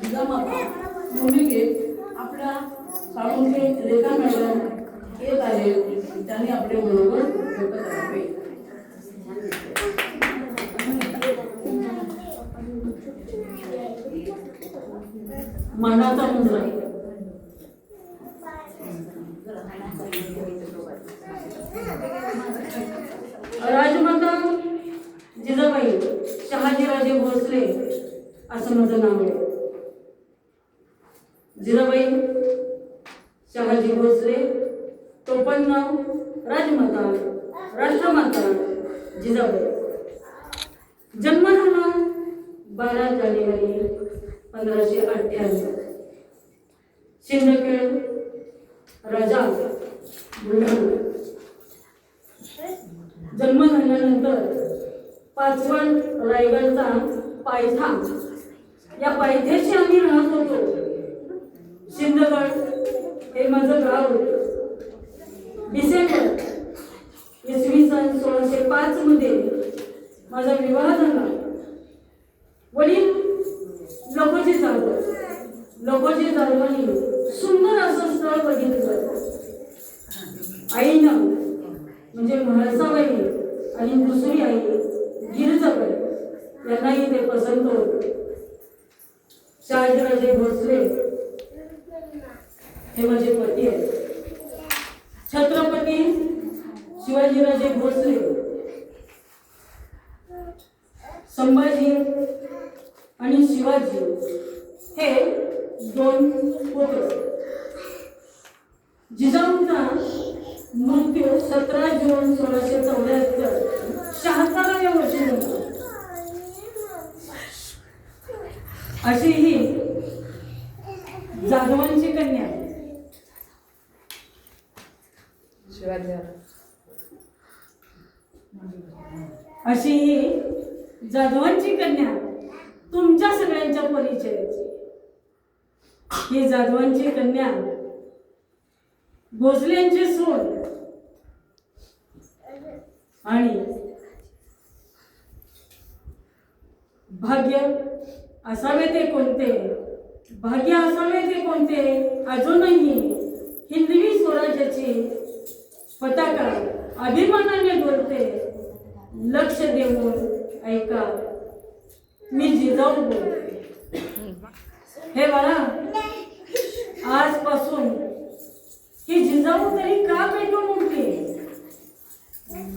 जिजामाता भूमिकेत आपल्या साळुंखे रेखा मॅडम येत आहे. त्यांनी आपले बरोबर व्यक्त करावे. मानाचा मुद्रा. राजमाता जिजाबाई शहाजीराजे भोसले असं माझं नाव आहे. जिजाबाई शहाजी भोसले, टोपणनाव राजमाता राष्ट्रमाता जिजाबाई. जन्म झाला 12 जानेवारी 1598. सिंदखेड राजा बुलढाणा. जन्म झाल्यानंतर पाचवड रायगडचा पायथा या पायथ्याशी आम्ही राहत होतो. सिंदगड हे माझं गाव होतं. डिसेंबर इसवी सन 1605 मध्ये माझा विवाह झाला. वडील लोकोजी जाधवांनी सुंदर असं स्थळ बघितलं. आईनं म्हणजे म्हाळसाबाई आणि दुसरी आई गिरजाबाई यांनाही ते पसंत होते. शहाजीराजे भोसले हे माझे पती आहेत. छत्रपती शिवाजीराजे भोसले, संभाजी आणि शिवाजी हे 2 पुत्र. जिजाऊंचा मृत्यू 17 जून 1674 76व्या वर्षी झाला. अशी ही जाधवांची कन्या अशी ही जाधवांची कन्या तुमच्या सगळ्यांच्या परिचयाची. ही जाधवांची कन्या भोसलेंची सून आणि भाग्य असावे ते कोणते, भाग्य असावे ते कोणते, अजूनही हिंदवी स्वराज्याची पताका अभिमानाने डोलते. लक्ष देऊन ऐका, मी जिजाऊ बोलते. हे बाळा, आजपासून ही जिजाऊ तरी का पेटून उठली?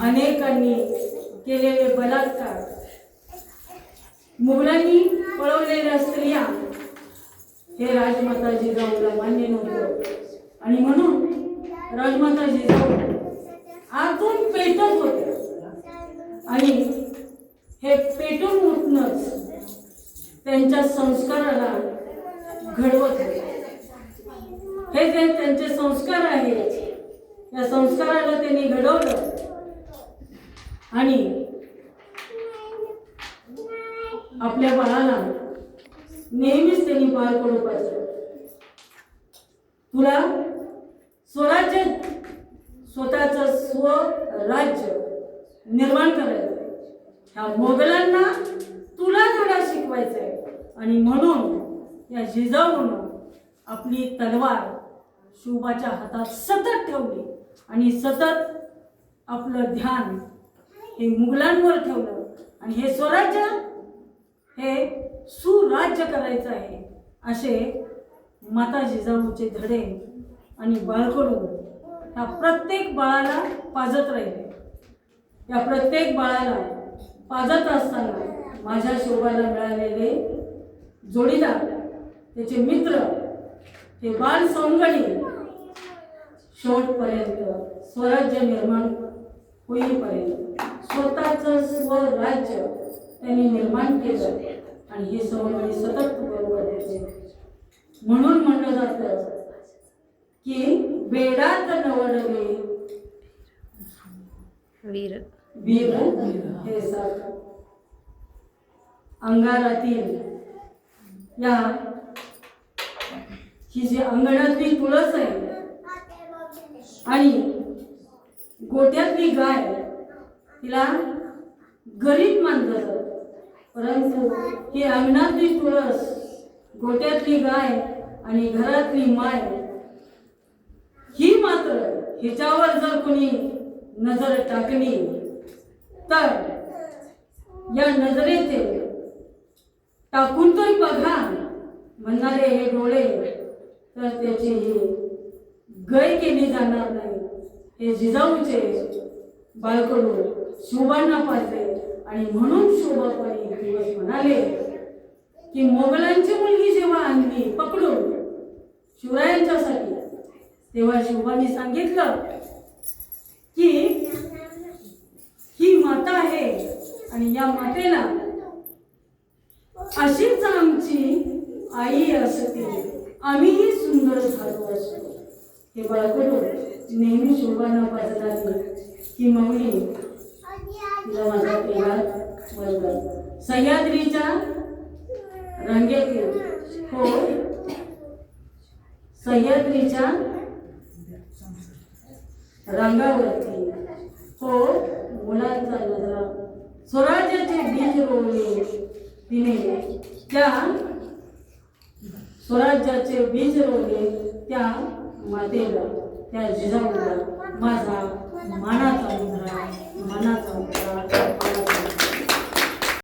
अनेकांनी केलेले बलात्कार, मुघलांनी पळवलेल्या स्त्रिया हे राजमाता जिजाऊला मान्य नव्हतं. आणि म्हणून राजमाता जिजाऊ आतून पेटत होत्या. आणि हे पेटून उठणंच त्यांच्या संस्काराला घडवत होते. हे जे त्यांचे संस्कार आहेत, या संस्काराला त्यांनी घडवलं. आणि आपल्या बाळाला नेहमीच त्यांनी पार पडू पाहिजे. तुला स्वराज्य, स्वतःचं स्वराज्य निर्माण करायचं, ह्या मोगलांना तुला धडा शिकवायचा आहे. आणि म्हणून या जिजाऊनं आपली तलवार शिवबाच्या हातात सतत ठेवली आणि सतत आपलं ध्यान हे मुघलांवर ठेवलं. आणि हे स्वराज्य हे सुराज्य करायचं आहे असे माता जिजाऊचे धडे आणि बाळकडू ह्या प्रत्येक बाळाला पाजत राहिले. या प्रत्येक बाळाला पाजत असताना माझ्या शोभाला मिळालेले जोडीदार, त्याचे मित्र, ते बाळ सौंगडी शेवटपर्यंत स्वराज्य निर्माण होईपर्यंत स्वतःचं स्वराज्य त्यांनी निर्माण केलं. आणि हे सौंगडी सतत बरोबर होते. म्हणून म्हणलं जातं की बेडात नवडले वीर वीर हे साथ. अंगारातील या ही जी अंगणातली तुळस आहे आणि गोठ्यातली गाय, तिला गरीब मानलं जातं. परंतु ही अंगणातली तुळस गोट्यातली गाय आणि घरातली माय, ही मात्र हिच्यावर जर कोणी नजर टाकली तर या नजरेचे टाकून तर बघा म्हणणारे हे डोळे, तर त्याची ही गय केली जाणार नाही. हे जिजाऊचे बाळकडू शोभांना पाजले आणि म्हणून शोभापाणी एक दिवस म्हणाले की मोगलांची मुलगी जेव्हा आणली पकडून शिवरायांच्यासाठी, तेव्हा शोभांनी सांगितलं की ही माता आहे आणि या मातेला अशीच आमची आई असते, आम्हीही सुंदर झालो असतो. हे बाळकडू नेहमी शोभांना पाजणारी ही माऊली, तिला माझा प्रेमात वंदन. सह्याद्रीच्या रांगेतील, हो सह्याद्रीच्या रांगावरती, हो मुलांचा नजरा स्वराज्याचे बीज रोवले तिने, त्या स्वराज्याचे बीज रोवले त्या मातेला, त्या जिजाऊला माझा मानाचा मुद्रा, मानाचा मुद्रा.